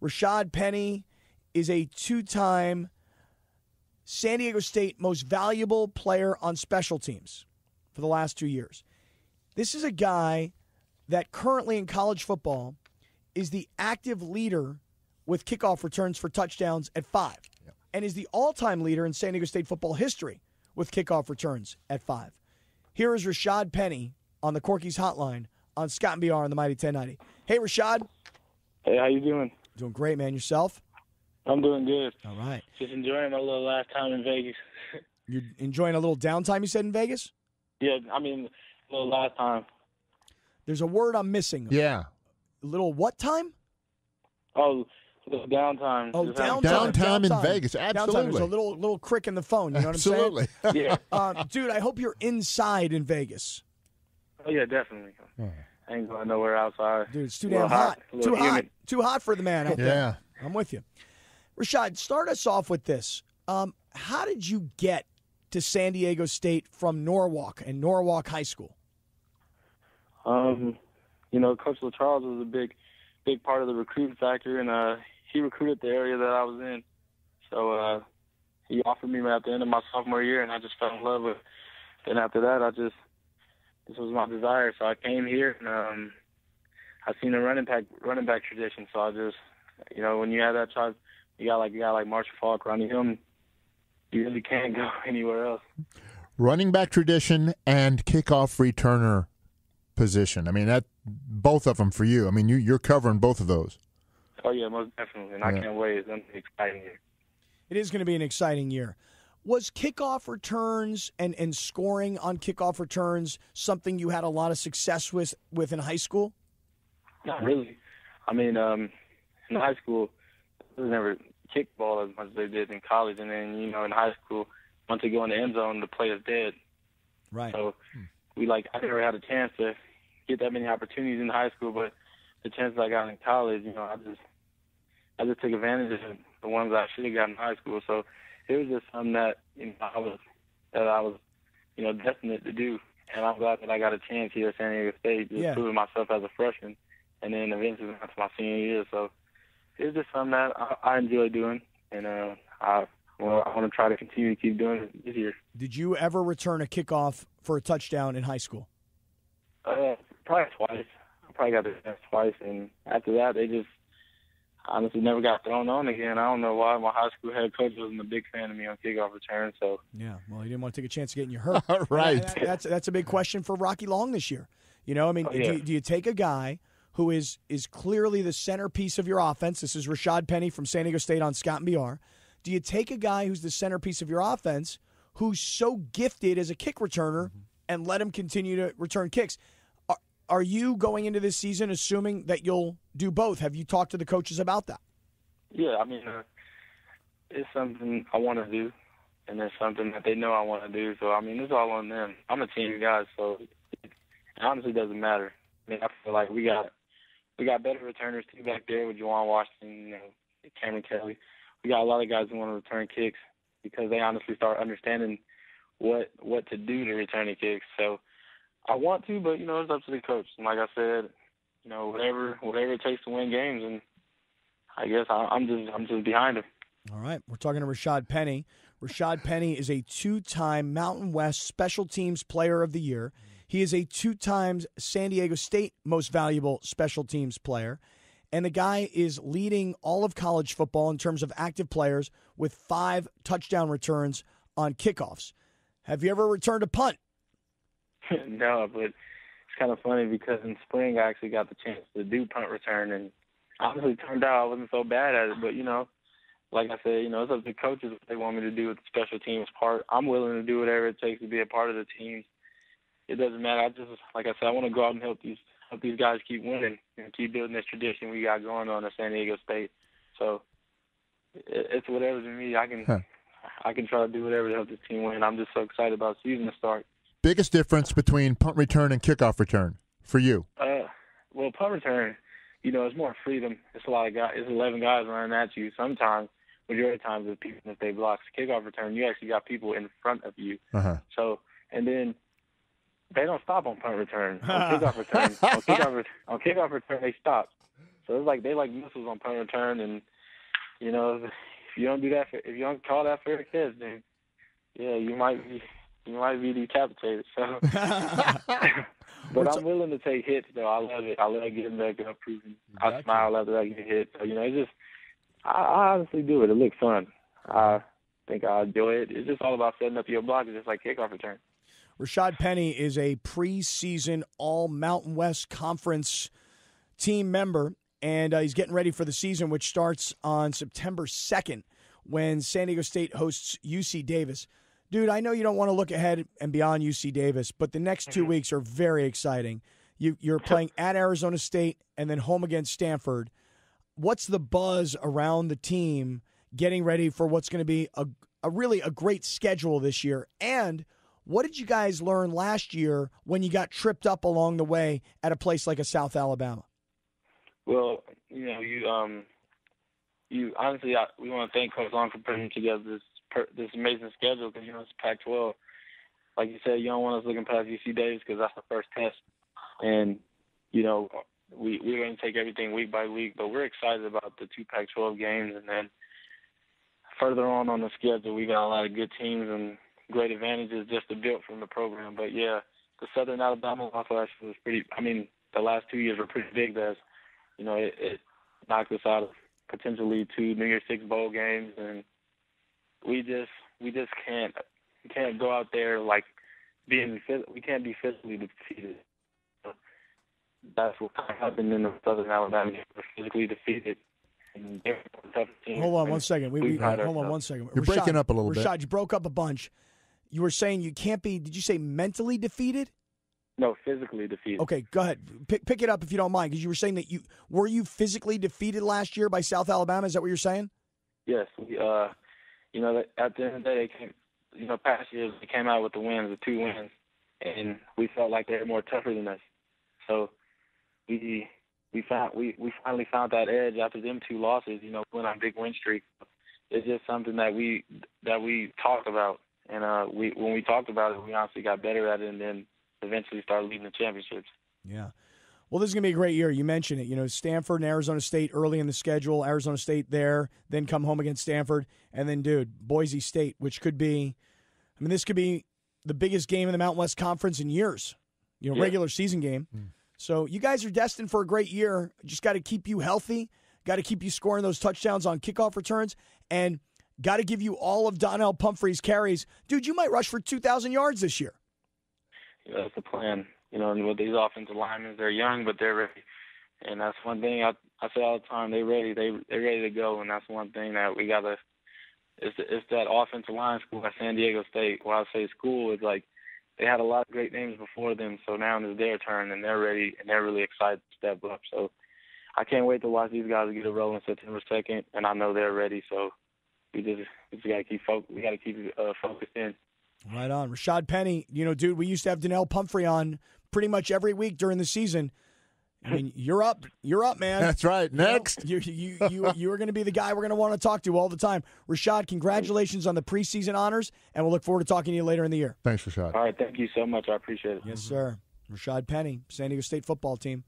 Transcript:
Rashaad Penny is a two-time San Diego State most valuable player on special teams for the last 2 years. This is a guy that currently in college football is the active leader with kickoff returns for touchdowns at 5, and is the all-time leader in San Diego State football history with kickoff returns at 5. Here is Rashaad Penny on the Corky's Hotline on Scott and BR on the Mighty 1090. Hey, Rashaad. Hey, how you doing? Doing great, man. Yourself? I'm doing good. All right. Just enjoying my little last time in Vegas. You're enjoying a little downtime, you said, in Vegas? Yeah, I mean, a little last time. There's a word I'm missing. Yeah. A little what time? Oh, little downtime. Oh, Just Downtime in Vegas, absolutely. Downtime. There's a little crick in the phone, you know what I'm saying? Absolutely. Yeah. Dude, I hope you're inside in Vegas. Oh, yeah, definitely. I ain't going nowhere outside. Dude, it's too A little damn hot. a little Too hot. humid. Too hot for the man out there. Yeah. I'm with you. Rashaad, start us off with this. How did you get to San Diego State from Norwalk and Norwalk High School? Coach LaCharles was a big part of the recruiting factor, and he recruited the area that I was in. So he offered me at the end of my sophomore year, and I just fell in love with it. Then after that, this was my desire. So I came here, and I seen a running back tradition. So I just, when you have that child, you got like a guy like Marshall Falk running him, you really can't go anywhere else. Running back tradition and kickoff returner position. I mean, that both of them for you. I mean, you're covering both of those. Oh, yeah, most definitely. And I can't wait. It's going to be exciting here. It is going to be an exciting year. Was kickoff returns and scoring on kickoff returns something you had a lot of success with in high school? Not really. I mean, in high school, I never kicked ball as much as they did in college. And then, in high school, once they go in the end zone, the play is dead. Right. So I never had a chance to get that many opportunities in high school, but the chances I got in college, I just took advantage of the ones I should have got in high school. So it was just something that I was destined to do, and I'm glad that I got a chance here at San Diego State, just proving myself as a freshman, and then eventually into my senior year. So it's just something that I enjoy doing, and I want to try to continue to keep doing it this year. Did you ever return a kickoff for a touchdown in high school? Probably twice. I probably got the chance twice, and after that, they just honestly never got thrown on again. I don't know why. My high school head coach wasn't a big fan of me on kickoff return. So yeah, well, he didn't want to take a chance of getting you hurt. Right. That's a big question for Rocky Long this year. Do you take a guy who is clearly the centerpiece of your offense? This is Rashaad Penny from San Diego State on Scott and BR. Do you take a guy who's the centerpiece of your offense, who's so gifted as a kick returner, and let him continue to return kicks? Are you going into this season assuming that you'll do both? Have you talked to the coaches about that? Yeah, I mean, it's something I want to do, and it's something that they know I want to do. So, I mean, it's all on them. I'm a team guy, so it honestly doesn't matter. I mean, I feel like we got better returners, too, back there with Juwan Washington, Cameron Kelly. We got a lot of guys who want to return kicks because they honestly start understanding what to do to return the kicks. So I want to, but it's up to the coach. And like I said, whatever it takes to win games, and I guess I'm just behind him. All right, we're talking to Rashaad Penny. Rashaad Penny is a two-time Mountain West Special Teams Player of the Year. He is a two-time San Diego State Most Valuable Special Teams Player. And the guy is leading all of college football in terms of active players with 5 touchdown returns on kickoffs. Have you ever returned a punt? No, but it's kind of funny because in spring I actually got the chance to do punt return, and honestly it turned out I wasn't so bad at it. But, like I said, it's up to the coaches what they want me to do with the special teams part. I'm willing to do whatever it takes to be a part of the team. It doesn't matter. Like I said, I want to go out and help these guys keep winning and keep building this tradition we got going on at San Diego State. So it's whatever to me. I can try to do whatever to help this team win. I'm just so excited about the season to start. Biggest difference between punt return and kickoff return for you? Well, punt return, it's more freedom. It's a lot of guys. It's 11 guys running at you. Sometimes, majority of times, it's people if they block. Kickoff return, you actually got people in front of you. So, and then they don't stop on punt return. On kickoff return, they stop. So it's like they like missiles on punt return, and if you don't do that, if you don't call that fair catch, then yeah, you might be decapitated. So, but I'm willing to take hits though. I love it. I love getting back up, proving. I smile after I get hit. So it's just I honestly do it. It looks fun. I think I enjoy it. It's just all about setting up your block. It's just like kickoff return. Rashaad Penny is a preseason All Mountain West Conference team member, and he's getting ready for the season, which starts on September 2nd when San Diego State hosts UC Davis. Dude, I know you don't want to look ahead and beyond UC Davis, but the next 2 weeks are very exciting. You're playing at Arizona State and then home against Stanford. What's the buzz around the team getting ready for what's going to be a really great schedule this year? And what did you guys learn last year when you got tripped up along the way at a place like a South Alabama? Well, you honestly, we want to thank Coach Long for putting together this amazing schedule because it's Pac-12. Like you said, you don't want us looking past UC Davis because that's the first test, and we're going to take everything week by week. But we're excited about the 2 Pac-12 games, and then further on the schedule, we got a lot of good teams and great advantages just to build from the program. But yeah, the Southern Alabama loss last year was pretty. I mean, the last 2 years were pretty big. It knocked us out of potentially 2 New Year's Six bowl games, and we just can't go out there like we can't be physically defeated. That's what happened in the Southern Alabama game. We're physically defeated. And they're a tough team. Hold on one second. Hold on one second. You're breaking up a little bit. Rashaad, you broke up a bunch. You were saying you can't be. Did you say mentally defeated? No, physically defeated. Okay, go ahead. Pick it up if you don't mind, because you were saying that were you physically defeated last year by South Alabama? Is that what you're saying? Yes. At the end of the day, past years they came out with the 2 wins, and we felt like they were more tougher than us. So we finally found that edge after them 2 losses. Went on a big win streak. It's just something that we talked about, and when we talked about it, we honestly got better at it, and then eventually started leading the championships. Yeah. Well, this is going to be a great year. You mentioned it. Stanford and Arizona State early in the schedule. Arizona State there, then come home against Stanford. And then, Boise State, which could be – this could be the biggest game in the Mountain West Conference in years, regular season game. So you guys are destined for a great year. Just got to keep you healthy, got to keep you scoring those touchdowns on kickoff returns, and got to give you all of Donnell Pumphrey's carries. Dude, you might rush for 2,000 yards this year. That's the plan. And with these offensive linemen, they're young, but they're ready. And that's one thing I say all the time. They're ready. They're ready to go. And that's one thing that we got to – it's that offensive line school at San Diego State. When I say school, it's like they had a lot of great names before them. So now it's their turn, and they're ready, and they're really excited to step up. So I can't wait to watch these guys get a roll on September 2nd, and I know they're ready. So we just got to keep focused in. Right on. Rashaad Penny, dude, we used to have Donnell Pumphrey on pretty much every week during the season. I mean, you're up, man. That's right. Next. You are going to be the guy we're going to want to talk to all the time. Rashaad, congratulations on the preseason honors, and we'll look forward to talking to you later in the year. Thanks, Rashaad. All right, thank you so much. I appreciate it. Yes, sir. Rashaad Penny, San Diego State football team.